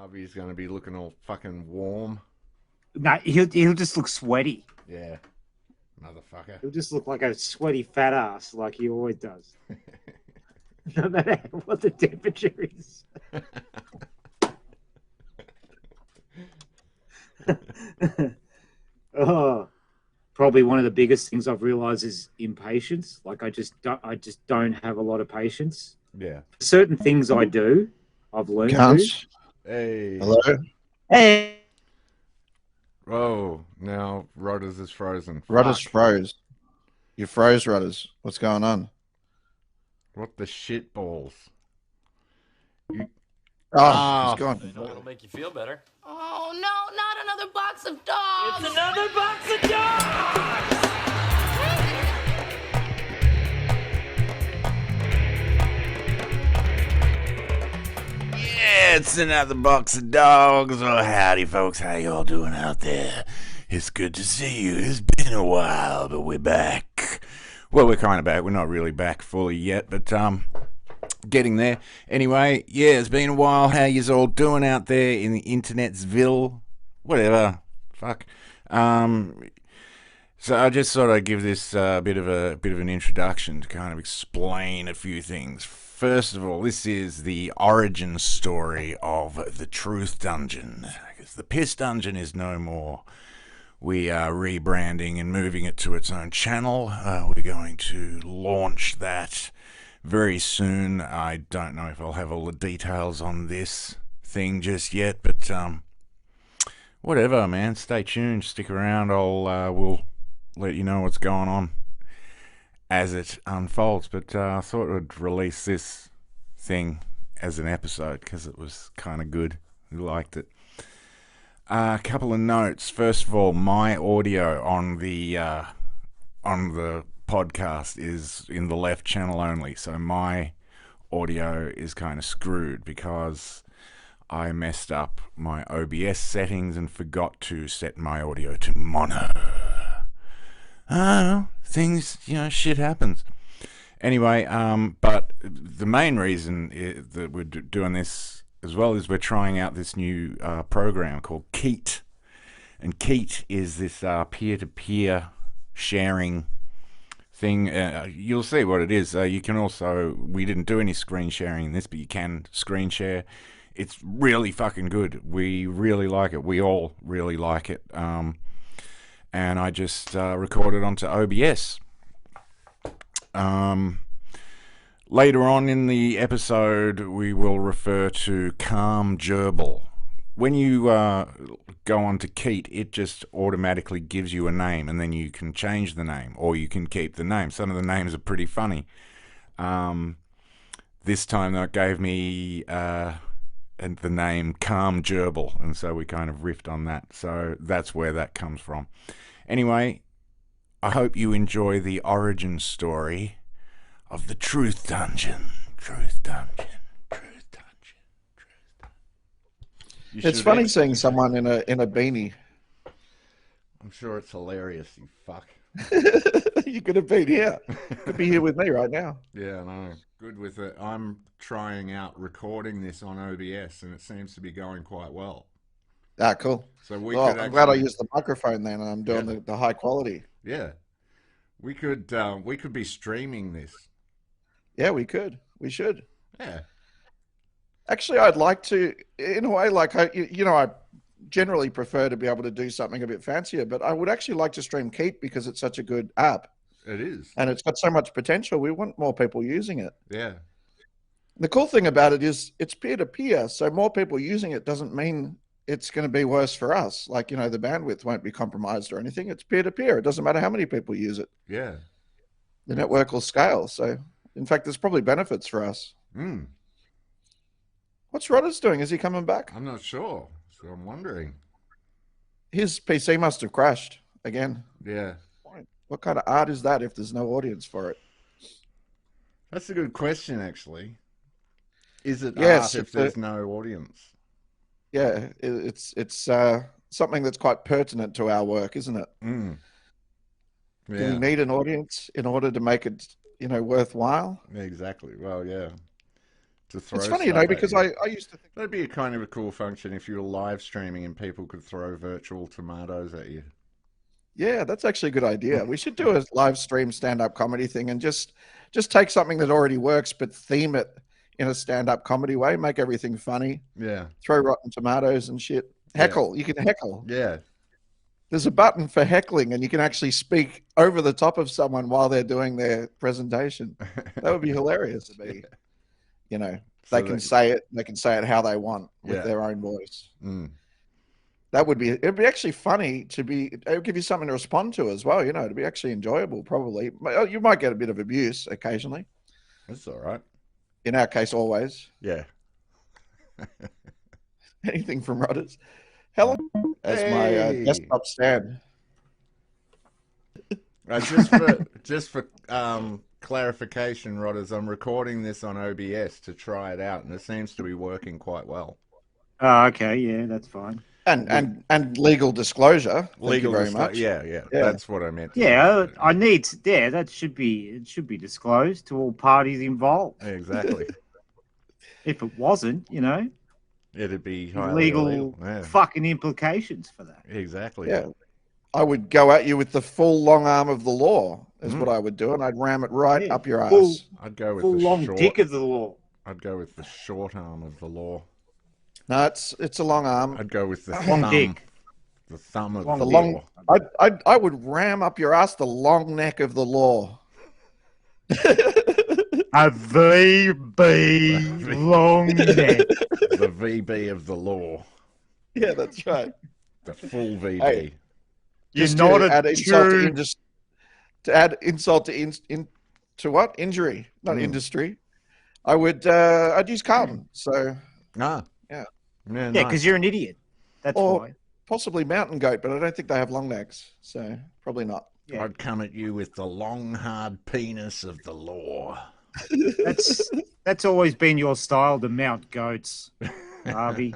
Harvey's going to be looking all fucking warm. No, he'll just look sweaty. Yeah, motherfucker. He'll just look like a sweaty fat ass, like he always does. No matter what the temperature is. Oh, probably one of the biggest things I've realized is impatience. Like I just don't have a lot of patience. Yeah. Certain things I do, I've learned Can't. Hey. Hello? Hey, Oh, now Rodders is frozen. Rudders Fuck. froze. You froze, Rudders. What's going on? What the shit balls? You... Oh, he's gone. It'll make you feel better. Oh no, not another box of dogs! It's another box of dogs! Yeah, it's another box of dogs. Oh, howdy, folks. How y'all doing out there? It's good to see you. It's been a while, but we're back. Well, we're kind of back. We're not really back fully yet, but getting there. Anyway, yeah, it's been a while. How yous all doing out there in the internetsville? Whatever. Fuck. So I just thought I'd give this a bit of an introduction to kind of explain a few things. First of all, this is the origin story of the Truth Dungeon, because the Piss Dungeon is no more. We are rebranding and moving it to its own channel. We're going to launch that very soon. I don't know if I'll have all the details on this thing just yet, but whatever, man. Stay tuned. Stick around. We'll let you know what's going on as it unfolds. But I thought I'd release this thing as an episode because it was kind of good. We liked it. A couple of notes. First of all, my audio on the podcast is in the left channel only, so my audio is kind of screwed because I messed up my OBS settings and forgot to set my audio to mono. Things, shit happens. Anyway, but the main reason that we're doing this as well is we're trying out this new program called Keet. And Keet is this peer-to-peer sharing thing. You'll see what it is. You can also, we didn't do any screen sharing in this, but you can screen share. It's really fucking good. We really like it. We all really like it. And I just recorded onto OBS. Later on in the episode, we will refer to Calm Gerbil. When you go onto Keet, it just automatically gives you a name, and then you can change the name, or you can keep the name. Some of the names are pretty funny. This time, that gave me the name Calm Gerbil, and so we kind of riffed on that. So that's where that comes from. Anyway, I hope you enjoy the origin story of the Truth Dungeon. Truth Dungeon. Truth Dungeon. Truth Dungeon. It's funny seeing someone in a beanie. I'm sure it's hilarious, you fuck. You could have been here. Could be here with me right now. Yeah, no, good with it. I'm trying out recording this on OBS, and it seems to be going quite well. Ah, cool. So we Well, could I'm glad I actually- used the microphone then, and I'm doing the high quality. Yeah, we could be streaming this. Yeah, we could. We should. Yeah, Actually, I'd like to, in a way, like, I generally prefer to be able to do something a bit fancier, but I would actually like to stream Keep because it's such a good app it is. and it's got so much potential. We want more people using it. Yeah, The cool thing about it is it's peer-to-peer, so more people using it doesn't mean it's going to be worse for us. Like, the bandwidth won't be compromised or anything. It's peer-to-peer. It doesn't matter how many people use it. yeah. The network will scale. So, in fact, there's probably benefits for us. What's Rodders doing? Is he coming back? I'm not sure, so I'm wondering. His PC must have crashed again. Yeah, What kind of art is that if there's no audience for it? that's a good question, actually. Is it Yes, art if there's no audience? Yeah, it's something that's quite pertinent to our work, isn't it? Mm. Do we Yeah, need an audience in order to make it, worthwhile? exactly. Well, yeah. to throw It's funny, stuff at because you. I used to think, That'd be a kind of a cool function if you were live streaming and people could throw virtual tomatoes at you. yeah, that's actually a good idea. We should do a live stream stand-up comedy thing and just take something that already works, but theme it in a stand-up comedy way, make everything funny, Yeah. throw rotten tomatoes and shit. Heckle. You can heckle. Yeah. There's a button for heckling, and you can actually speak over the top of someone while they're doing their presentation. That would be hilarious to me. You know, So they can say it. They can say it how they want with Yeah. their own voice. Mm. That would be. It'd be actually funny to be. It would give you something to respond to as well. You know, it'd be actually enjoyable. Probably, you might get a bit of abuse occasionally. That's all right. In our case, always. Yeah. Anything from Rodders. Helen as my Hey. desktop stand. Just for clarification, Rodders, I'm recording this on OBS to try it out, and it seems to be working quite well. Oh, okay, yeah, that's fine. And legal disclosure. Thank you very much. Yeah, that's what I meant. to Yeah, say. I need. Yeah, it should be disclosed to all parties involved. Exactly. If it wasn't, It'd be highly legal illegal. Yeah, fucking implications for that. exactly. Yeah. I would go at you with the full long arm of the law, is what I would do, and I'd ram it right Yeah, up your full- ass. I'd go with Full the long short. dick of the law. I'd go with the short arm of the law. No, it's a long arm. I'd go with the Long thumb. dick. The thumb of Long the The dick. long. I would ram up your ass the long neck of the law. A VB long neck. The VB of the law. Yeah, that's right. The full VB. Hey. You're Just not to a add insult true. to add insult to what? Injury, not industry. I'd use Carlton. So Ah. Yeah. Yeah, Yeah, nice. because you're an idiot. That's Or- why. possibly mountain goat, but I don't think they have long necks. So probably not. Yeah. I'd come at you with the long, hard penis of the law. That's always been your style to mount goats, Harvey.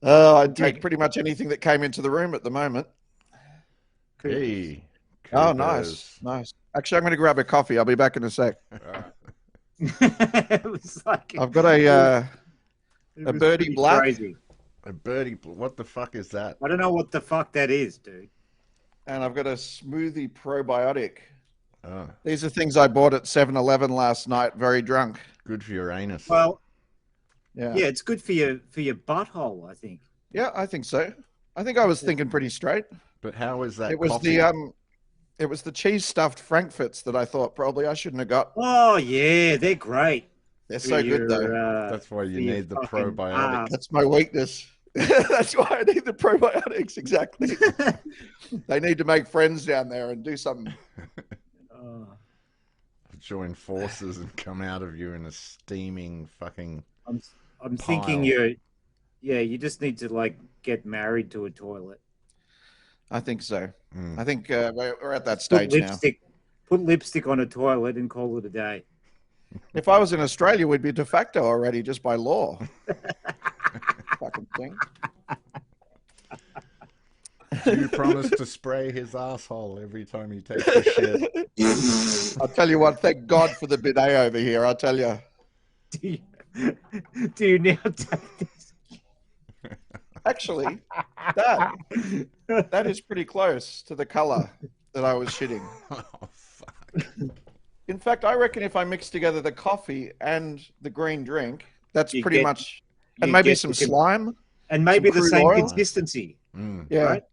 I'd take pretty much anything that came into the room at the moment. Hey. Oh, Coopers. nice. Actually, I'm going to grab a coffee. I'll be back in a sec. It was like I've got it a was birdie pretty black. Crazy. A birdie. What the fuck is that? I don't know what the fuck that is, dude. and I've got a smoothie probiotic. Oh, These are things I bought at 7-Eleven last night, very drunk. good for your anus. Well, Yeah. yeah, it's good for your butthole, I think. Yeah, I think so. I think I was thinking pretty straight. But how is that It was coffee? it was the cheese stuffed frankfurts that I thought probably I shouldn't have got. Oh yeah, they're great. They're so good though. That's why you for your need the fucking probiotic. ass. That's my weakness. That's why I need the probiotics. Exactly. They need to make friends down there and do something. Oh, Join forces and come out of you in a steaming fucking. I'm thinking Pile. you just need to like get married to a toilet. I think so. Mm. I think we're at that stage now. Put lipstick on a toilet and call it a day. If I was in Australia, we'd be de facto already just by law. Fucking thing. Do you promise to spray his asshole every time he takes a shit? I'll tell you what, thank God for the bidet over here. I'll tell you. Do you now take this? Actually, that is pretty close to the color that I was shitting. Oh, fuck. In fact, I reckon if I mix together the coffee and the green drink, that's You pretty get- much, you and maybe get some the con- slime. And maybe Some the crude same oil? consistency. Mm. Yeah, Right?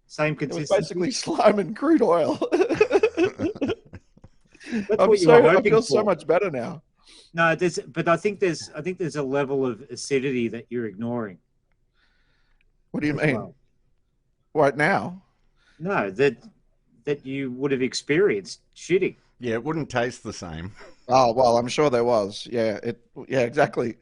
Same it was consistency. basically slime and crude oil. That's what you were I hoping feel so for. much better now. No, but I think there's a level of acidity that you're ignoring. What do you as mean? well. Right now? No, that you would have experienced shitting. Yeah, it wouldn't taste the same. Oh well, I'm sure there was. Yeah, exactly.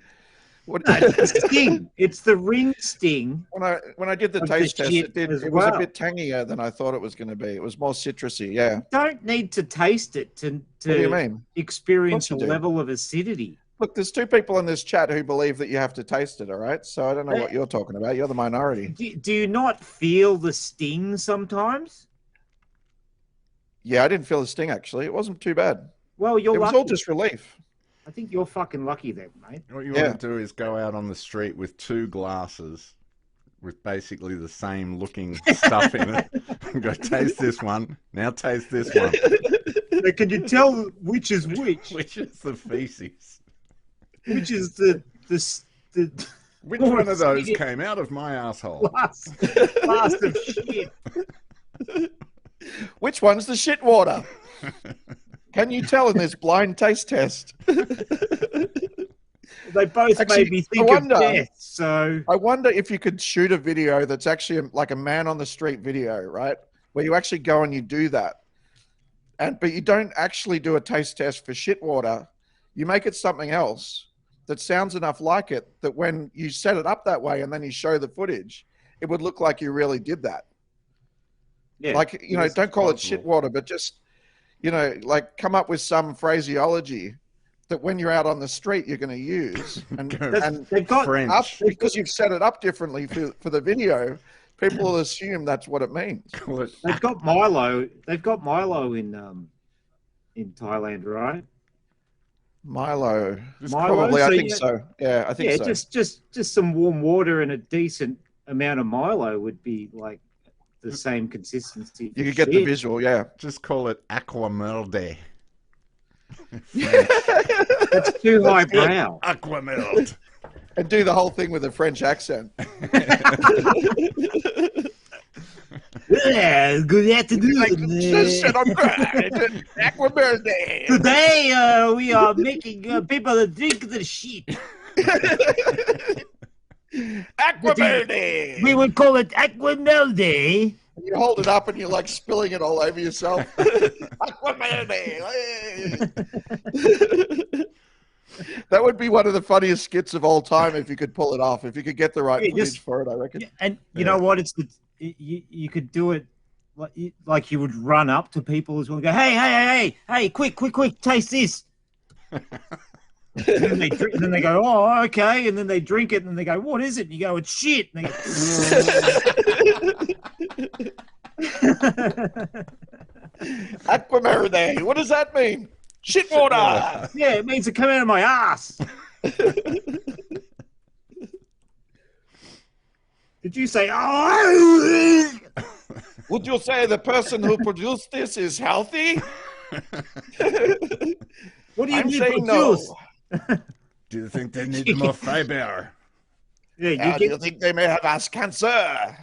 What, No, it's the sting. It's the ring sting. when I did the Of the taste test, shit it as was a well. bit tangier than I thought it was going to be. It was more citrusy. Yeah. You don't need to taste it to What do you mean? experience a Of course you do. level of acidity. Look, there's two people in this chat who believe that you have to taste it. All right, so I don't know what you're talking about. You're the minority. Do you not feel the sting sometimes? Yeah, I didn't feel the sting actually. It wasn't too bad. Well, you're It was lucky. all just relief. I think you're fucking lucky then, mate. What you Yeah. want to do is go out on the street with 2 glasses with basically the same looking stuff in it and go, taste this one. Now taste this one. Can you tell which is which? Which is the feces? Which is the Which one of those came out of my asshole? last of shit? Which one's the shit water? Can you tell in this blind taste test? They both Actually, made me I think of wonder- death. So I wonder if you could shoot a video that's actually like a man on the street video, right? Where you actually go and you do that. But you don't actually do a taste test for shit water. You make it something else that sounds enough like it that when you set it up that way and then you show the footage, it would look like you really did that. yeah, Like, you know, Yes, don't call it possible. shit water, but just, you know, like come up with some phraseology that when you're out on the street, you're going to use. And they've got French. because you've set it up differently for the video, people will assume that's what it means. Call it they've got Milo. They've got Milo in Thailand, right? Milo. Milo, Probably, so I think you- so. Yeah, I think Yeah, so. just some warm water and a decent amount of Milo would be like the same consistency. You for could get the shit. visual, yeah. just call it aquamelde. That's too highbrow. Aquamelde. And do the whole thing with a French accent. Yeah, good afternoon. Aquamerde. Today we are making people drink the shit. Aquamerde. We would call it Aquamelde. You hold it up and you're like spilling it all over yourself. Aquamerde. That would be one of the funniest skits of all time if you could pull it off. If you could get the right Yeah, footage just- for it, I reckon. And you know what? You could do it like you would run up to people as well and go, hey, quick, taste this. And then they drink, and then they go, oh, okay, and then they drink it, and then they go, what is it? And you go, it's shit. And they go, Aquamerde. What does that mean? Shit water. yeah, it means it come out of my ass. Did you say, oh? Would you say the person who produced this is healthy? What do you I'm need saying for no. juice? Do you think they need more fiber? Yeah, Do you think they may have ass cancer?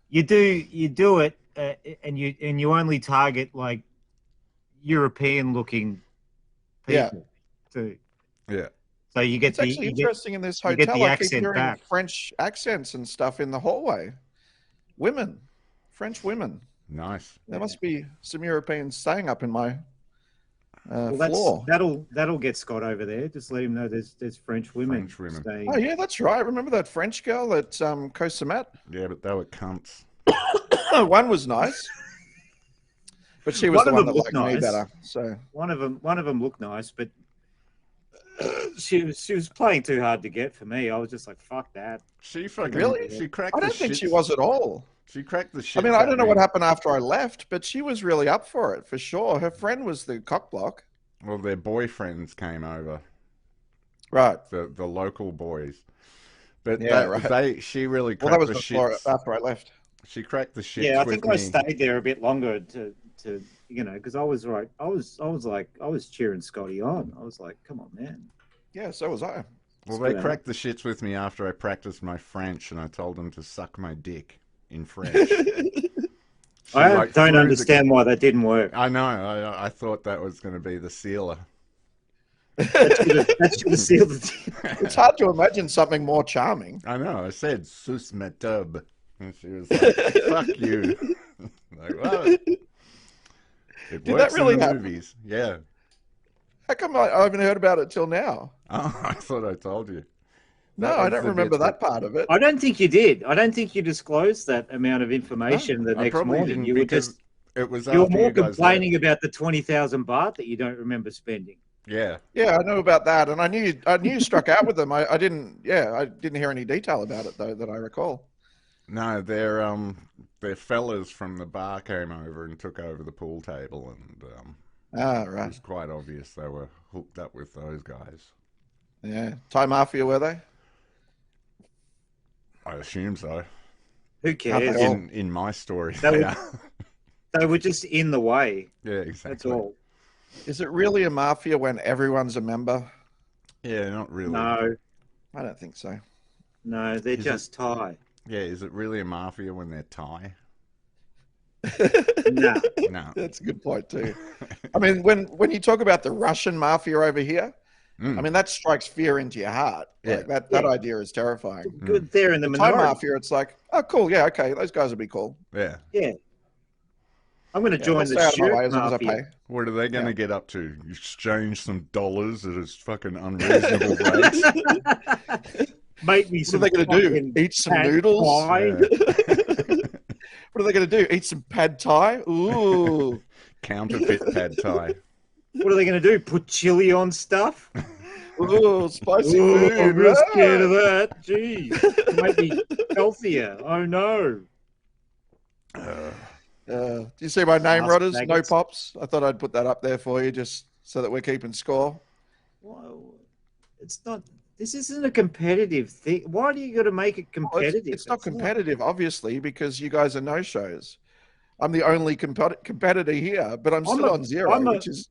you do it, and you only target like European looking Yeah. people too. Yeah. So you get It's actually interesting in this you get hotel. the I keep accent hearing back. French accents and stuff in the hallway. Women, French women. Nice. There must be some Europeans staying up in my Well, floor. that'll get Scott over there. Just let him know there's French women. French women. staying. Oh yeah, that's right. Remember that French girl at Koh Samet? Yeah, but they were cunts. One was nice, but she was One the of one them that looked liked me nice. better. So One of them looked nice, but she was playing too hard to get for me. I was just like, fuck that. She fucking Really? She cracked. I don't the think she shits- was at all. She cracked the shit. I mean, I don't know what happened after I left, but she was really up for it for sure. Her friend was the cockblock, Well, their boyfriends came over, right? the local boys. But Yeah, that- right. she really Well, cracked that was the before shits. after I left. She cracked the shits Yeah, I with think me. I stayed there a bit longer to because I was right. I was cheering Scotty on. I was like, come on, man. Yeah, so was I. Well, Spit they out. cracked the shits with me after I practiced my French, and I told them to suck my dick in French. She, I like, don't threw understand why that didn't work. I know. I thought that was going to be the sealer. That should have sealed the deal. It's hard to imagine something more charming. I know. I said "sus ma tub," and she was like, "Fuck you." Like, well, it Did works that really in the happen? movies. Yeah. How come I haven't heard about it till now? Oh, I thought I told you. No, That I was don't the remember bit that part of it. I don't think you did. I don't think you disclosed that amount of information the I next probably morning. didn't You were because just it was you were after more you guys complaining left. about the 20,000 baht that you don't remember spending. Yeah. Yeah, I know about that, and I knew you struck out with them. I didn't. Yeah, I didn't hear any detail about it though that I recall. No, their fellas from the bar came over and took over the pool table, and Ah, It right. was quite obvious they were hooked up with those guys. Yeah. Thai Mafia, were they? I assume so. Who Aren't cares? they all? In my story, That they would- are. They were just in the way. Yeah, exactly. That's all. Is it really a mafia when everyone's a member? Yeah, not really. No, I don't think so. no, they're Is just Thai. Yeah, is it really a mafia when they're Thai? No. No. That's a good point too. I mean, when you talk about the Russian mafia over here, Mm. I mean that strikes fear into your heart. Yeah. Like that Yeah. idea is terrifying. Good, they're in the The Thai minority. mafia, it's like, oh, cool, yeah, okay, those guys would be cool. Yeah. Yeah. I'm going to Yeah, join they'll the stay out of my way shirt as long as I mafia. pay. What are they going to Yeah. get up to? Exchange some dollars at a fucking unreasonable rate? Make me What are some they going to do? fucking Eat some pad noodles? thai. Yeah. What are they going to do? Eat some pad thai? Ooh. Counterfeit pad thai. What are they going to do? Put chili on stuff? Ooh, spicy Ooh, food. I'm real scared of Ah. that. Jeez. It might be healthier. Oh, no. Do you see my name, Ask Rodders? No maggots. pops. I thought I'd put that up there for you just so that we're keeping score. Well, it's not. This isn't a competitive thing. Why do you got to make it Well, competitive? it's not competitive, obviously, because you guys are no-shows. I'm the only competitor here, but I'm still on 0, which is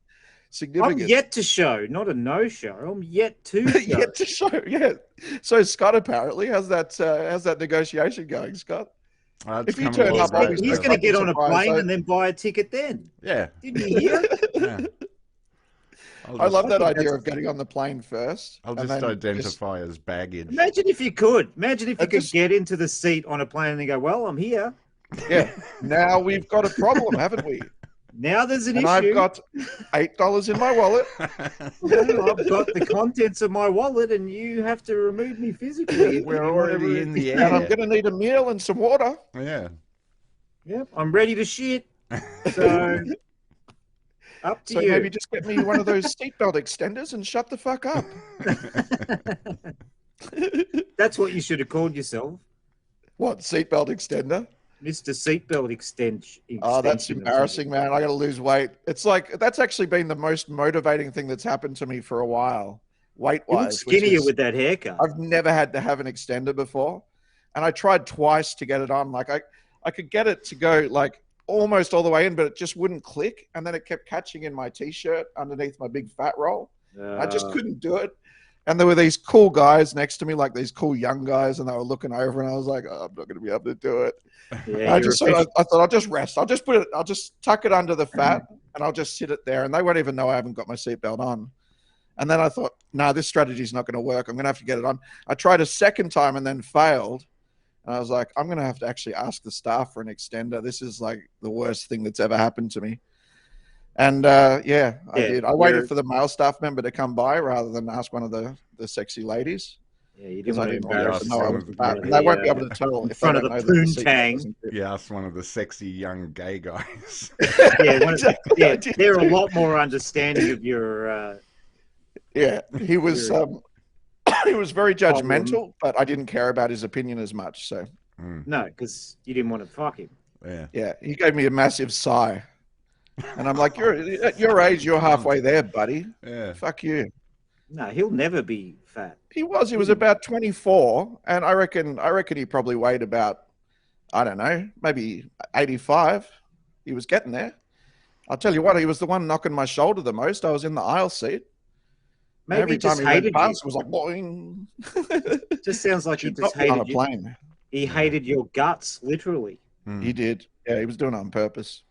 significant. I'm yet to show, not a no-show. I'm yet to show. Yet to show, yeah. So Scott, apparently, how's that negotiation going, Scott? It's If you come a turn long up, way. obviously- He's It's going to get fucking on a surprise, plane I- and then buy a ticket then. Yeah. Didn't you hear? Yeah. I love that think idea that's- of getting on the plane first. I'll and just then identify as baggage. Imagine if you could. Imagine if you I could just- get into the seat on a plane and go, well, I'm here. yeah. Now we've got a problem, haven't we? Now there's an And issue. I've got $8 in my wallet. Well, I've got the contents of my wallet and you have to remove me physically. if We're you wanna already in the And I'm air. going to need a meal and some water. Yeah. Yep, I'm ready to shit. So, up to So you. maybe just get me one of those seatbelt extenders and shut the fuck up. That's what you should have called yourself, What, seatbelt extender? Mr. Seatbelt Extension. Oh, that's embarrassing, man. I got to lose weight. It's like, that's actually been the most motivating thing that's happened to me for a while, You look weight-wise. skinnier with that haircut. I've never had to have an extender before. And I tried twice to get it on. Like I could get it to go like almost all the way in, but it just wouldn't click. And then it kept catching in my t-shirt underneath my big fat roll. I just couldn't do it. And there were these cool guys next to me, like these cool young guys, and they were looking over, and I was like, oh, I'm not going to be able to do it. Yeah, I you're just a so bit- I thought I'll just rest. I'll just tuck it under the fat, and I'll just sit it there, and they won't even know I haven't got my seatbelt on. And then I thought, no, this strategy is not going to work. I'm going to have to get it on. I tried a second time and then failed. And I was like, I'm going to have to actually ask the staff for an extender. This is like the worst thing that's ever happened to me. And yeah, I did. I waited for the male staff member to come by rather than ask one of the sexy ladies. Yeah, you Because didn't I want to didn't want embarrass them to know I was yourself. fat. Yeah, And they won't be able to tell in if front they of don't the know that the seatbelt poontang. doesn't fit. You asked one of the sexy young gay guys. Yeah, Exactly, I did they're a too. lot more understanding of your. Yeah, he was Your he was very problem. judgmental, but I didn't care about his opinion as much. So No, because you didn't want to fuck him. Yeah. yeah, he gave me a massive sigh, and I'm like, "You're at your age, you're halfway there, buddy. Yeah. Fuck you." No, he'll never be fat. He was about 24, and I reckon he probably weighed about, I don't know, maybe 85. He was getting there. I'll tell you what, he was the one knocking my shoulder the most. I was in the aisle seat. Maybe Every he just time he went hated past, you. it was like, boing. Just sounds like he Should just not be on a hated you. plane. He hated your guts, literally. He did. Yeah, he was doing it on purpose.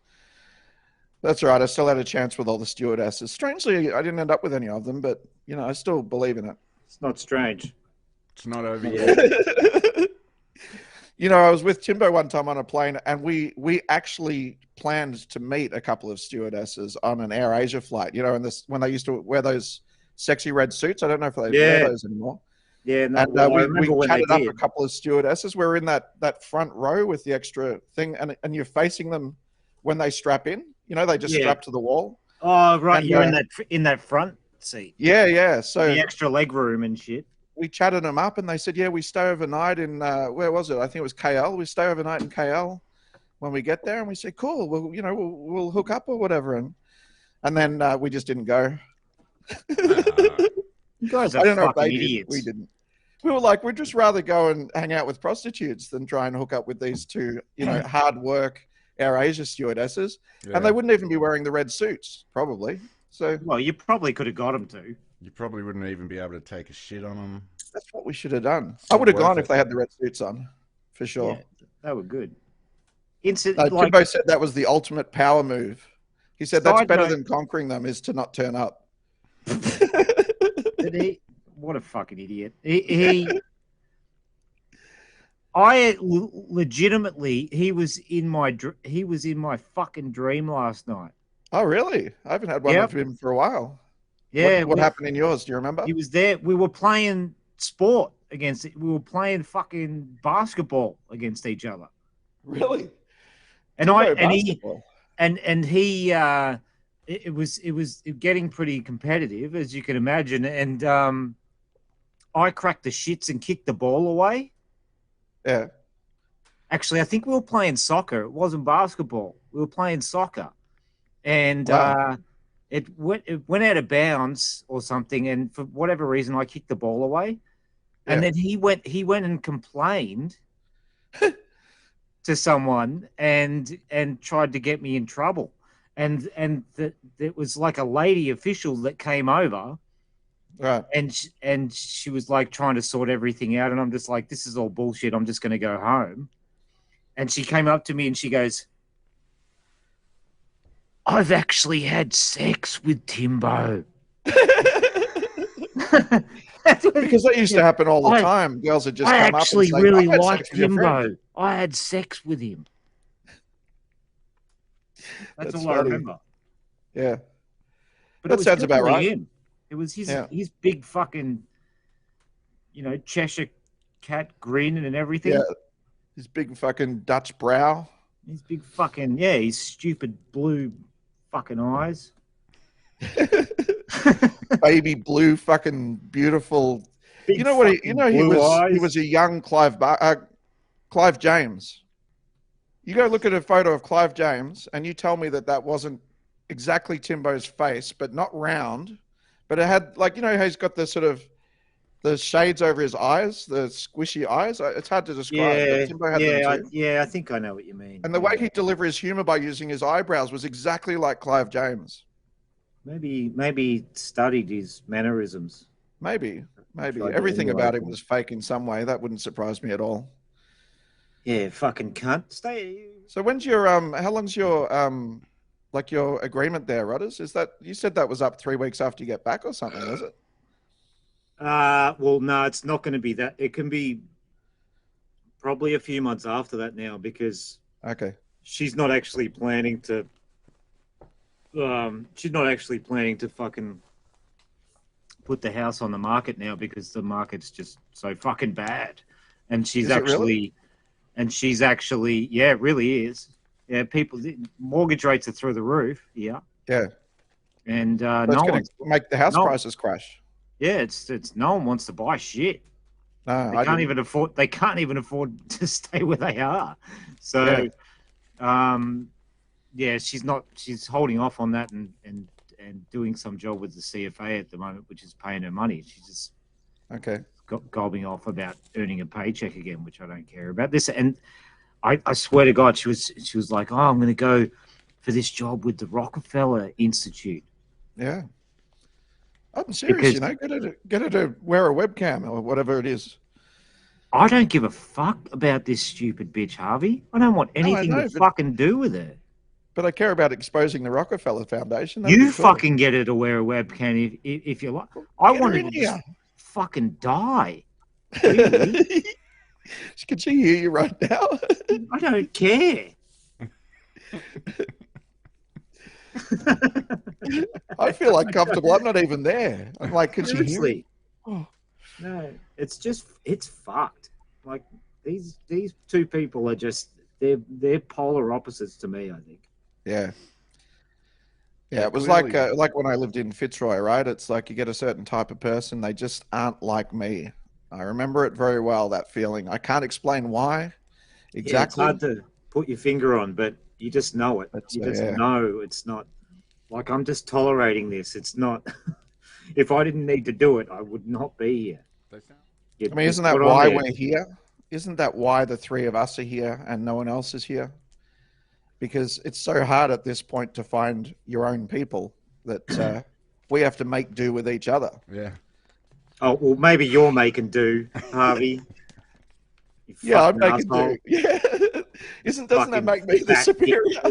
That's right. I still had a chance with all the stewardesses. Strangely, I didn't end up with any of them, but, you know, I still believe in it. It's not strange. It's not over yet. You know, I was with Timbo one time on a plane, and we actually planned to meet a couple of stewardesses on an Air Asia flight. You know, when they used to wear those sexy red suits. I don't know if they wear those anymore. Yeah, no, And well, I we remember when they chatted up did. a couple of stewardesses. We're in that front row with the extra thing, and you're facing them when they strap in. You know, they just strap to the wall. Oh, right. And, You're in that front seat. Yeah, yeah. So The extra leg room and shit. we chatted them up, and they said, yeah, we stay overnight in, where was it? I think it was KL. We stay overnight in KL when we get there. And we said, cool, well, you know, we'll hook up or whatever. And And then we just didn't go. You guys I are don't know if fucking they idiots. did. We didn't. We were like, we'd just rather go and hang out with prostitutes than try and hook up with these two, hard work Air Asia stewardesses. Yeah. And they wouldn't even be wearing the red suits, probably. So Well, you probably could have got them to. You probably wouldn't even be able to take a shit on them. that's what we should have done. I would have worth gone it. if they had the red suits on, for sure. Yeah, they were good. Timbo said that was the ultimate power move. He said that's Side better note- than conquering them is to not turn up. What a fucking idiot. I legitimately, he was in my fucking dream last night. Oh, really? I haven't had one Yep. of him for a while. Yeah. What happened in yours? Do you remember? He was there. We were playing sport against it. We were playing fucking basketball against each other. Really? And Timbo he basketball. and he it was getting pretty competitive, as you can imagine. And I cracked the shits and kicked the ball away. Yeah. Actually, I think we were playing soccer. It wasn't basketball. We were playing soccer, and Wow. it went out of bounds or something. And for whatever reason, I kicked the ball away. And Yeah. then he went and complained to someone and tried to get me in trouble. And it was like a lady official that came over. Right. And she was like trying to sort everything out, and I'm just like, this is all bullshit. I'm just going to go home. And she came up to me and she goes, I've actually had sex with Timbo. Because that used to happen all the I- time. Girls would just I come actually up and say, really "I've had like sex with your friend." Timbo. I had sex with him. That's all I funny. remember. Yeah. But That it was sounds about definitely right. him. It was his Yeah. his big fucking, Cheshire cat grin and everything. Yeah. His big fucking Dutch brow. His big fucking, his stupid blue fucking eyes. Baby blue fucking beautiful. Big You know what? He fucking he blue was eyes. a young Clive James. You go look at a photo of Clive James and you tell me that wasn't exactly Timbo's face, but not round, but it had how he's got the sort of the shades over his eyes, the squishy eyes. It's hard to describe. But Timbo had them too. I think I know what you mean. And the way he delivered his humor by using his eyebrows was exactly like Clive James. Maybe studied his mannerisms. Maybe. Tried to Everything emulate about him them. was fake in some way. That wouldn't surprise me at all. Yeah, fucking cunt. Stay. So when's your how long's your your agreement there, Rodders? Is that you said that was up 3 weeks after you get back or something, is it? Well, no, it's not going to be that. It can be probably a few months after that now, because Okay. she's not actually planning to. She's not actually planning to fucking put the house on the market now, because the market's just so fucking bad. And she's Is it really? yeah, it really is. Yeah, mortgage rates are through the roof. Yeah, Yeah. and That's no going one, to make the house no. prices crash. yeah, it's no one wants to buy shit. No, They I can't didn't. even afford. They can't even afford to stay where they are. So, she's not. She's holding off on that and doing some job with the CFA at the moment, which is paying her money. She's just Okay. gobbing off about earning a paycheck again, which I don't care about. This, and I swear to God, she was like, "Oh, I'm going to go for this job with the Rockefeller Institute." Yeah. I'm serious, Because- get her to wear a webcam or whatever it is. I don't give a fuck about this stupid bitch, Harvey. I don't want anything know, to but- fucking do with her. But I care about exposing the Rockefeller Foundation. That'd You be cool. fucking get her to wear a webcam if you like. I Get her wanted in to just here. fucking die. Really? Can she hear you right now? I don't care. I feel uncomfortable. I'm not even there. I'm like, can she hear me? Seriously. Oh. No, it's fucked. Like these two people are just they're polar opposites to me, I think. Yeah. Yeah, Yeah, it was clearly. like when I lived in Fitzroy, right? It's like you get a certain type of person, they just aren't like me. I remember it very well, that feeling. I can't explain why exactly. Yeah, it's hard to put your finger on, but you just know it. That's You it, just yeah. know it's not Like, I'm just tolerating this. It's not. If I didn't need to do it, I would not be here. I mean, isn't that why we're here? Isn't that why the three of us are here and no one else is here? Because it's so hard at this point to find your own people that we have to make do with each other. Yeah. Oh, well, maybe you're making do, Harvey. Yeah, I'm making do. Yeah. Doesn't that make me the superior?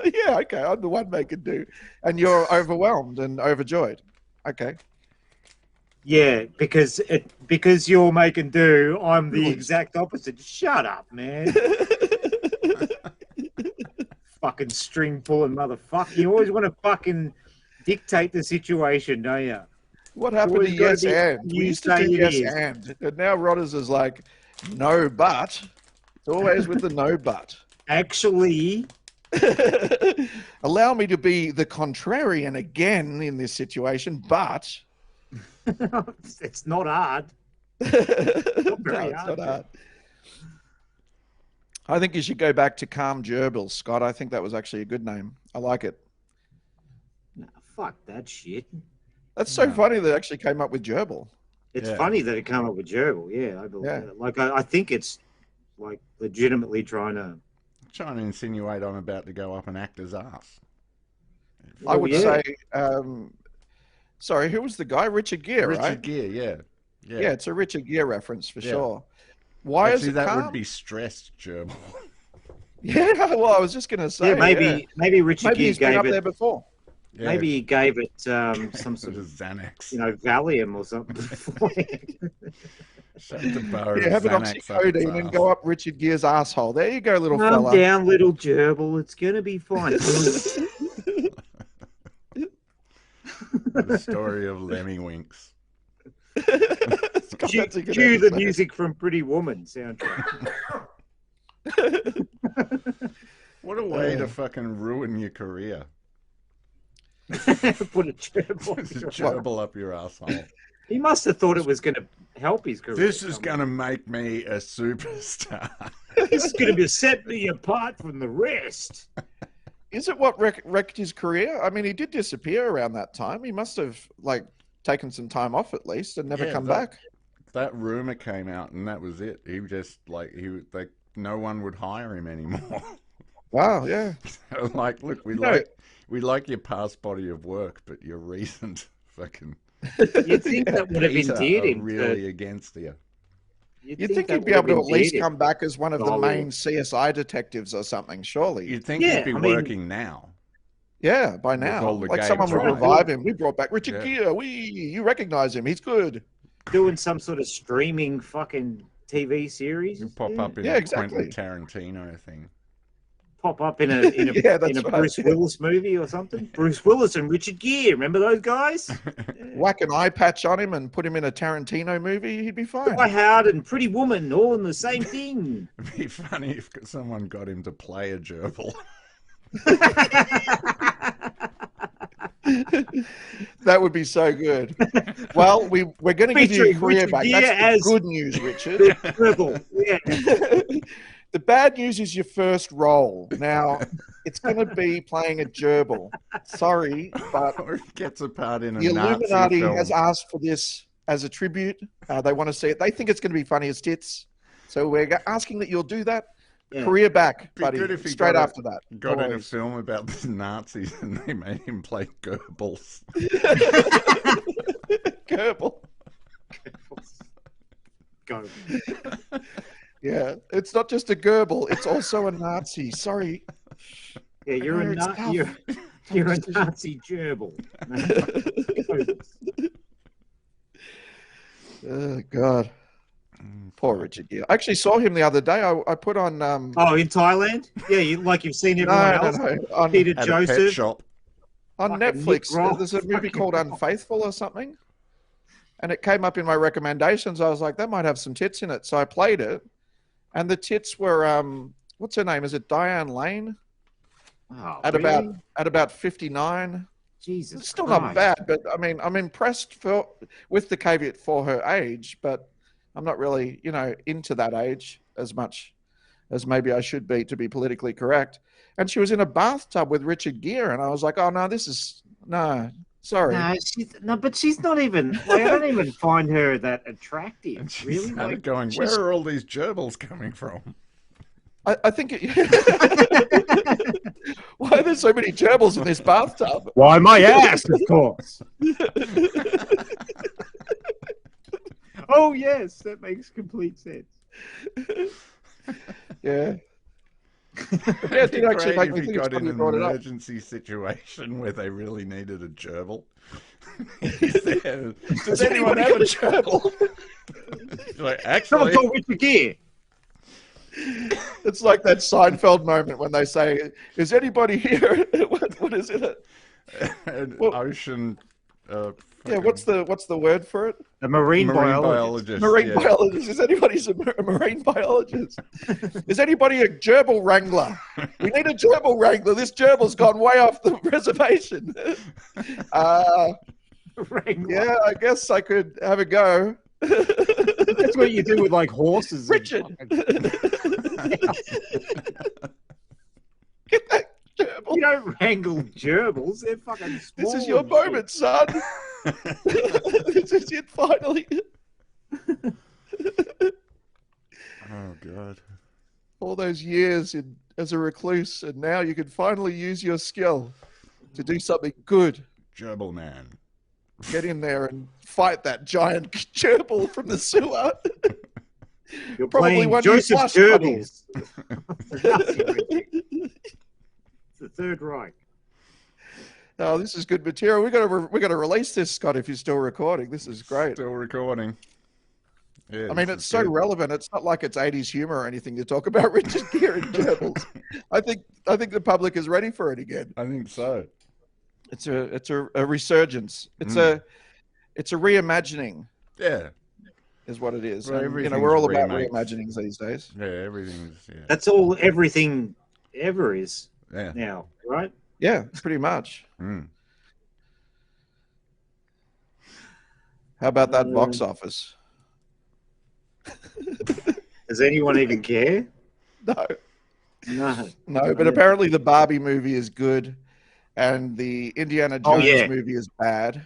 Yeah, okay. I'm the one making do. And you're overwhelmed and overjoyed. Okay. Yeah, because you're making do, I'm the exact opposite. Shut up, man. Fucking string pulling motherfucker. You always want to fucking dictate the situation, don't you? What happened to yes and? We used to do yes and now Rodders is like, no but. It's always with the no but. Actually, allow me to be the contrarian again in this situation, but it's not hard. Not hard. I think you should go back to Calm Gerbil, Scott. I think that was actually a good name. I like it. Nah, fuck that shit. That's so funny that it actually came up with Gerbil. It's funny that it came up with Gerbil. Yeah, I believe it. Like, I think it's like legitimately trying to insinuate I'm about to go up an actor's ass. I would say, sorry, who was the guy? Richard Gere, right? Richard Gere, yeah. Yeah, it's a Richard Gere reference for sure. Why actually, is it that calm? would be stressed, Gerbil. Yeah, well, I was just going to say. Yeah, maybe Richard Gere he's been gave up it. there before. Yeah. Maybe he gave it some sort of Xanax, Valium or something. Have an oxycodone and go up Richard Gere's asshole. There you go, little fella. Calm down, little gerbil. It's gonna be fine. The story of Lemmy Winks. Cue the music from Pretty Woman soundtrack. What a way to fucking ruin your career. Put a gerbil up your asshole. He must have thought it was going to help his career. This is going to make me a superstar. This is going to set me apart from the rest. Is it what wrecked his career? I mean, he did disappear around that time. He must have taken some time off at least and never come back. That rumor came out, and that was it. He just no one would hire him anymore. Wow, yeah. Look, we like your past body of work, but your recent fucking. You'd think that would have endeared him. Really against you. You'd think he'd be able to at least come back as one of the main CSI detectives or something, surely. You'd think he'd be working now. Yeah, by now. Like someone would revive him. We brought back Richard Gere. You recognize him. He's good. Doing some sort of streaming fucking TV series. You pop up in a Quentin Tarantino thing. Pop up in a Bruce Willis movie or something. Bruce Willis and Richard Gere. Remember those guys? Whack an eye patch on him and put him in a Tarantino movie. He'd be fine. Die Hard and Pretty Woman, all in the same thing. It'd be funny if someone got him to play a gerbil. That would be so good. Well, we're going to give you a career back. That's the good news, Richard. The bad news is your first role. Now, it's going to be playing a gerbil. Sorry, but or it gets a part in the Illuminati has asked for this as a tribute. They want to see it. They think it's going to be funny as tits. So we're asking that you'll do that. Yeah. Career back, buddy. Straight after that. Got in a film about the Nazis and they made him play Goebbels. Goebbels. Go. Yeah, it's not just a Goebbels, it's also a Nazi. Sorry. Yeah, you're a Nazi gerbil. Oh, God. Poor Richard Gere. I actually saw him the other day. I put on... Oh, in Thailand? Yeah, you've seen everyone else. No. On, Peter Joseph. Shop. On Netflix, there's a movie called Unfaithful or something. And it came up in my recommendations. I was like, that might have some tits in it. So I played it. And the tits were, what's her name? Is it Diane Lane? Oh, at about 59. Jesus, it's still not bad, but I mean, I'm impressed with the caveat for her age, but I'm not really, into that age as much as maybe I should be to be politically correct. And she was in a bathtub with Richard Gere, and I was like, oh no, this is No, sorry. No, but she's not even. Like, I don't even find her that attractive. And she Really, started like, going, she's- where are all these gerbils coming from? I think why are there so many gerbils in this bathtub? Why my ass, of course. Oh yes, that makes complete sense. Yeah. Yeah, it did actually make If me you think it's got in funny you an brought it up. emergency situation where they really needed a gerbil. Does anyone have a gerbil? Like, Someone actually, call Richard Gere. It's like that Seinfeld moment when they say, "Is anybody here?" What is it? an Well- ocean. Yeah, what's the word for it? A marine biologist? Marine yeah. biologist. Is anybody a marine biologist? Is anybody a gerbil wrangler? We need a gerbil wrangler. This gerbil's gone way off the reservation. Wrangler. Yeah, I guess I could have a go. That's what you do with like horses. Richard. Get that gerbil. You don't wrangle gerbils. They're fucking small. This is your and shit. moment, son. This is it finally. Oh god. All those years as a recluse, and now you can finally use your skill to do something good. Gerbil man. Get in there and fight that giant gerbil from the sewer. You're Probably playing one you Joseph flushed, Goebbels. It's the Third Reich. Oh, this is good material. We got to release this, Scott. If you're still recording, this is great. Still recording. Yeah, I mean, it's so relevant. It's not like it's 80s humor or anything to talk about Richard Gere and gerbils. I think the public is ready for it again. I think so. It's a resurgence. It's a reimagining. Yeah. Is what it is. Well, And, everything's we're all about remakes. reimaginings these days. Yeah, everything's That's all everything ever is yeah. now, right? Yeah, pretty much. Mm. How about that box office? Does anyone even care? No, No. no. But apparently the Barbie movie is good, and the Indiana Oh, Jones yeah. movie is bad.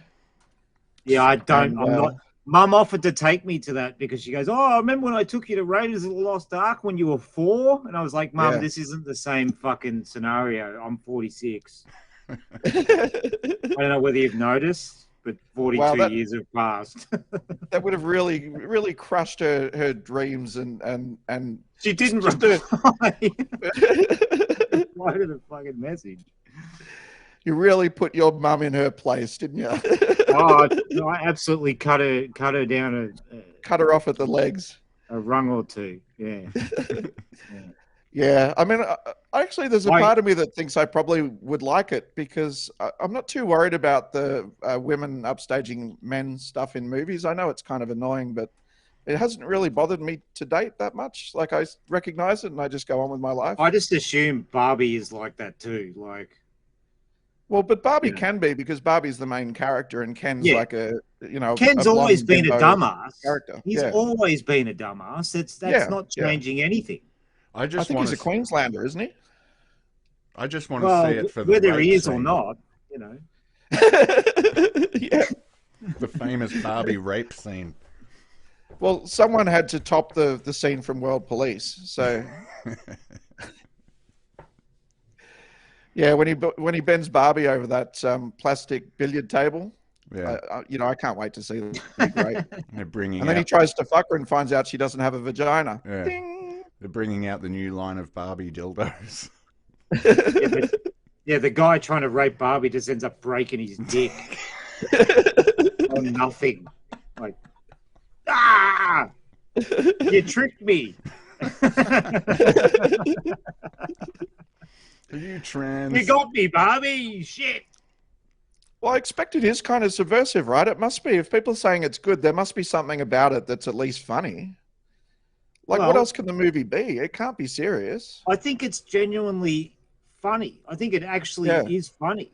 Yeah, I don't. And, I'm not. Mum offered to take me to that because she goes, "Oh, I remember when I took you to Raiders of the Lost Ark when you were 4?" And I was like, "Mum, Yeah. this isn't the same fucking scenario. I'm 46. I don't know whether you've noticed, but 42 Wow, that- years have passed." That would have really crushed her dreams and She didn't Just reply. Reply to the fucking message. you really put your mum in her place, didn't you? Oh, no, I absolutely cut her down Cut her off at the legs. a rung or two. Yeah. Yeah, I mean, actually, there's a Why- part of me that thinks I probably would like it because I'm not too worried about the women upstaging men stuff in movies. I know it's kind of annoying, but it hasn't really bothered me to date that much. Like, I recognize it and I just go on with my life. I just assume Barbie is like that too. Like, Well, but Barbie Yeah. can be because Barbie's the main character and Ken's Yeah. like Ken's a always blonde been a bimbo dumbass. character. He's Yeah. always been a dumbass. That's Yeah, not yeah. changing anything. I I just think want he's a to. Queenslander, isn't he? I just want to Well, see it for the whether rape he is or scene. not, you know. Yeah. The famous Barbie rape scene. Well, someone had to top the scene from World Police. So, yeah, when he bends Barbie over that plastic billiard table, Yeah, I can't wait to see it. It'll be great. they're bringing And then he out. tries to fuck her and finds out she doesn't have a vagina. Yeah. Ding! They're bringing out the new line of Barbie dildos. Yeah, the guy trying to rape Barbie just ends up breaking his dick on nothing. Like, ah! You tricked me. Are you trans? You got me, Barbie. Shit. Well, I expect it is kind of subversive, right? It must be. If people are saying it's good, there must be something about it that's at least funny. Like, what Well- else can the movie be? It can't be serious. I think it's genuinely funny. I think it actually Yeah. is funny.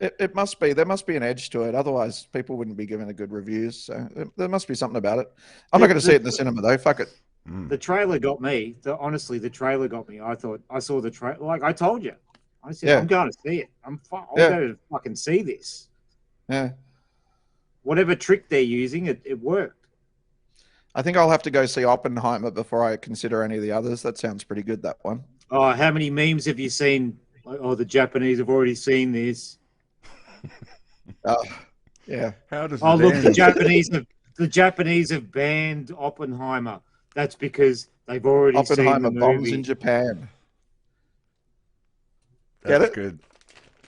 It must be. There must be an edge to it. Otherwise, people wouldn't be giving it good reviews. So there must be something about it. I'm not going to see it in the cinema, though. Fuck it. Mm. The trailer got me. Honestly, the trailer got me. I thought I saw the trailer. Like I told you, I said, Yeah. I'm going to see it. I'll Yeah. go to fucking see this. Yeah. Whatever trick they're using, it worked. I think I'll have to go see Oppenheimer before I consider any of the others. That sounds pretty good, that one. Oh, how many memes have you seen? Like, oh, the Japanese have already seen this. Yeah. How does Oh, it look, end? the Japanese have banned Oppenheimer. That's because they've already seen Oppenheimer the bombs movie. in Japan. That's Get it? good.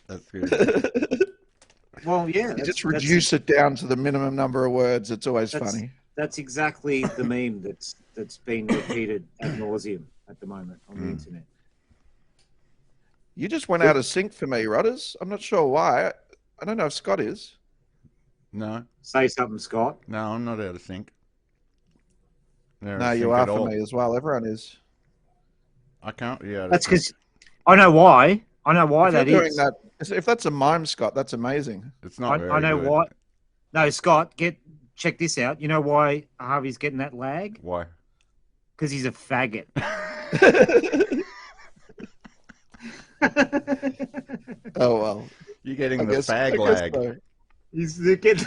That's good. Well, yeah, You just reduce it down to the minimum number of words. It's always funny. That's exactly the meme that's been repeated ad nauseum at the moment on the internet. You just went out of sync for me, Rodders. I'm not sure why. I don't know if Scott is. No, Say something, Scott. no, I'm not out of sync. No, you are for me as well. Everyone is. I can't. Yeah, That's because I know why. I know why If you're that doing is. that, if that's a mime, Scott, that's amazing. It's not. Very I know good. why. No, Scott, check this out. You know why Harvey's getting that lag? Why? Because he's a faggot. Oh well. You're getting I the guess- I fag guess lag. so. He's getting.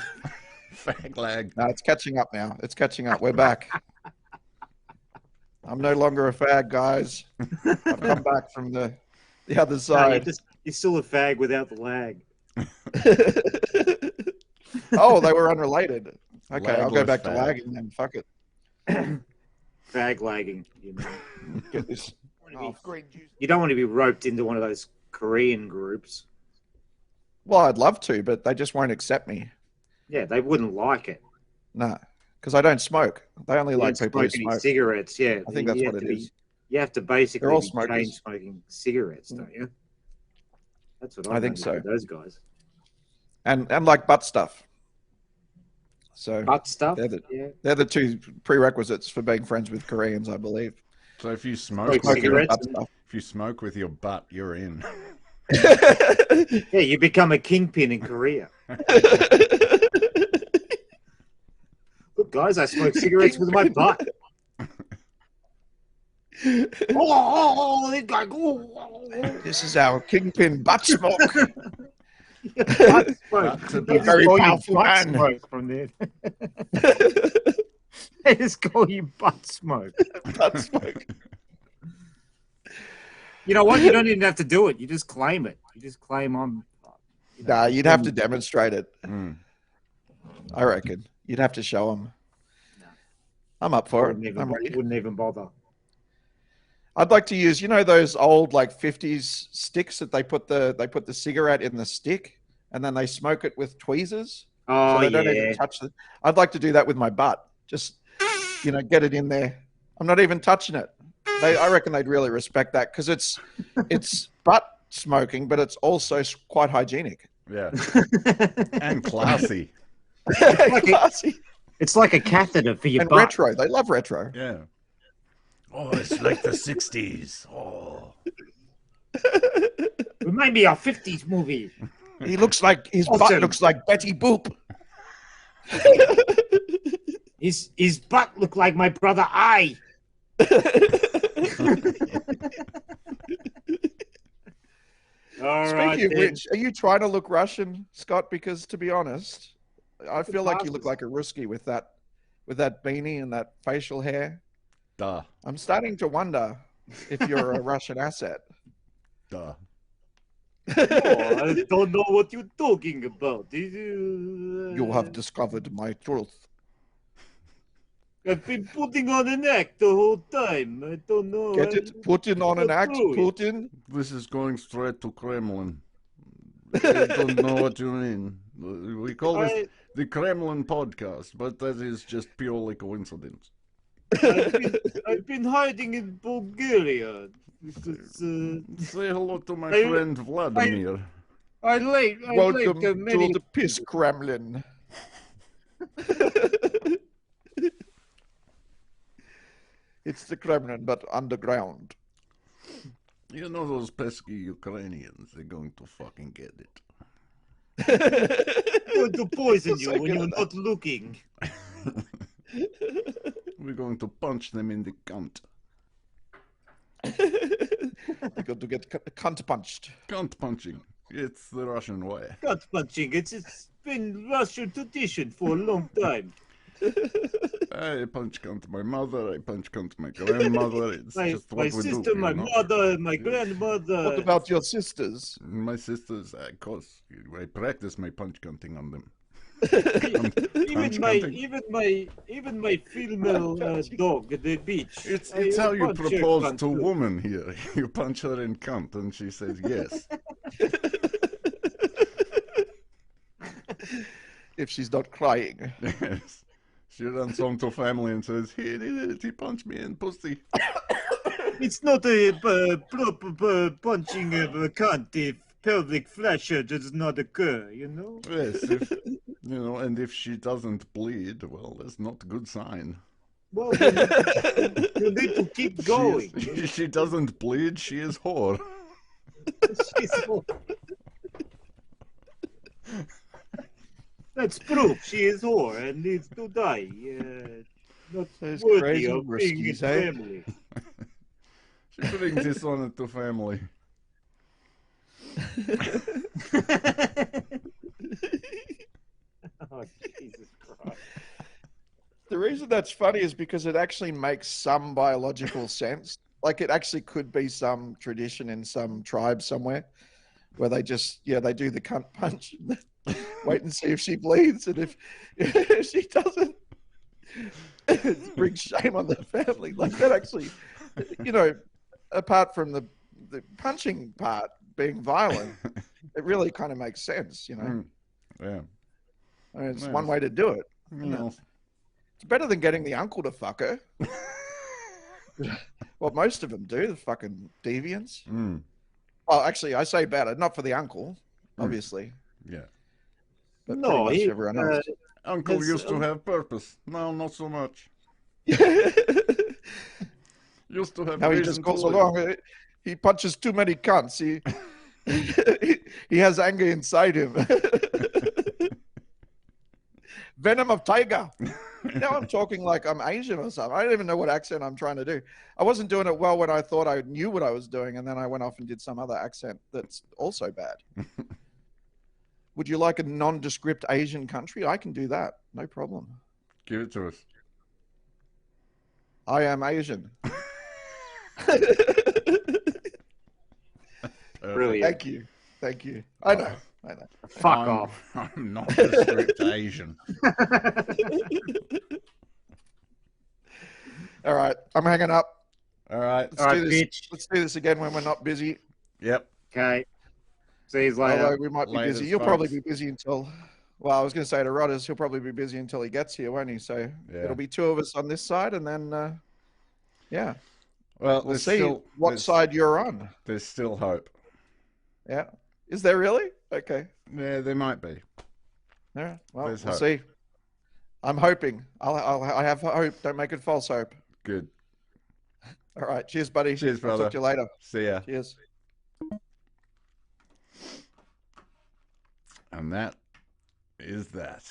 Fag lag. No, it's catching up now. It's catching up. We're back. I'm no longer a fag, guys. I've come back from the other No, side. you're still a fag without the lag. Oh, they were unrelated. Okay, I'll go Lagless back to fag. lagging then. Fuck it. Fag lagging. You know. Get this. Oh, you don't want to be roped into one of those Korean groups. Well, I'd love to, but they just won't accept me. Yeah, they wouldn't like it. No, because I don't smoke. They only You like don't people who smoke any smoke. cigarettes. Yeah, I think that's you what have it to is. You have to basically They're all be smokers. chain smoking cigarettes, don't you? That's what I think noticed so. with those guys. And like butt stuff. So Butt stuff. They're they're the two prerequisites for being friends with Koreans, I believe. So if you smoke, Smoke with your, cigarettes. Butt stuff. if you smoke with your butt, you're in. Yeah, you become a kingpin in Korea. Look, guys, I smoke cigarettes with my butt. Oh, this guy. This is our kingpin butt smoke. Butt smoke. To be very Call you powerful butt man. smoke from there. They just call you butt smoke. Butt smoke. You know what? You don't even have to do it. You just claim it. You just claim I'm. Nah, you'd have to demonstrate it. Mm. I reckon. You'd have to show them. I'm up for it. I'm ready. Wouldn't even bother. I'd like to use, those old like 50s sticks that they put the cigarette in the stick and then they smoke it with tweezers. Oh, So they don't yeah. even touch it. I'd like to do that with my butt. Just, get it in there. I'm not even touching it. I reckon they'd really respect that because it's butt smoking, but it's also quite hygienic. Yeah. And classy. Classy. It's like a catheter for your And butt. retro. They love retro. Yeah. Oh, it's like the 60s. Oh. Remind me of 50s movie. He looks like his butt Awesome. looks like Betty Boop. His butt looked like my brother I. All right, Speaking of then. which, are you trying to look Russian, Scott? Because to be honest, I feel like you look like a Ruski with that beanie and that facial hair. Duh. I'm starting to wonder if you're a Russian asset. Duh. Oh, I don't know what you're talking about. You have discovered my truth. I've been putting on an act the whole time. I don't know. Get it? Putin on an act, Putin. This is going straight to Kremlin. I don't know what you mean. We call this the Kremlin podcast, but that is just purely coincidence. I've been hiding in Bulgaria. Because, Say hello to my I- friend Vladimir. Welcome to the piss Kremlin. It's the Kremlin, but underground. You know those pesky Ukrainians, they're going to fucking get it. I'm going to poison So you when good you're at that. not looking. We're going to punch them in the cunt. You got to get cunt punched. Cunt punching. It's the Russian way. Cut punching. It's been Russian tradition for a long time. I punch cunt my mother. I punch cunt my grandmother. It's My just what we sister, do. my you know? mother, my grandmother. What about your sisters? My sisters, of course, I practice my punch cunting on them. even my female dog at the beach. It's I how you punch her propose cunt to a too. woman here. You punch her in cunt, and she says yes. If she's not crying. Yes. She runs home to family and says, "He did it. He punched me in pussy." It's not a proper punching of a cunt if pelvic flash does not occur, you know? Yes, and if she doesn't bleed, well, that's not a good sign. Well, you need to keep going. She doesn't bleed, she is whore. That's proof she is whore and needs to die. Not Those worthy crazy of being in briskies, eh? family. She brings this on into family. Oh, Jesus Christ. The reason that's funny is because it actually makes some biological sense. Like it actually could be some tradition in some tribe somewhere where they just, they do the cunt punch and wait and see if she bleeds. And if she doesn't, it brings shame on the family. Like that actually, apart from the punching part being violent, it really kind of makes sense, Yeah. I mean, it's Yes. one way to do it. Yes. It's better than getting the uncle to fuck her. What most of them do, the fucking deviants. Mm. Well, actually, I say better, not for the uncle, obviously, Yeah. but No, pretty much everyone else. Uncle That's, used to have purpose. No, not so much. Used to have Now he reason just to goes live. along. He punches too many cunts. He has anger inside him. Venom of tiger. Now I'm talking like I'm Asian or something. I don't even know what accent I'm trying to do. I wasn't doing it well when I thought I knew what I was doing, and then I went off and did some other accent that's also bad. Would you like a nondescript Asian country? I can do that. No problem. Give it to us. I am Asian. Brilliant. Thank you. Thank you. I know. Fuck I'm, off. I'm not a strict Asian. All right. I'm hanging up. All right. Let's All right, do this. bitch. Let's do this again when we're not busy. Yep. Okay. See you later. Although we might be Later, busy. You'll probably folks. be busy until. Well, I was going to say to Rodders, he'll probably be busy until he gets here, won't he? So Yeah. it'll be two of us on this side, and then yeah, Well, we'll there's see still, what there's, side you're on. There's still hope. Yeah. Is there really? Okay. Yeah, there might be. All right. Well, There's we'll hope. see. I'm hoping. I have hope. Don't make it false hope. Good. All right. Cheers, buddy. Cheers, I'll brother. talk to you later. See ya. Cheers. And that is that.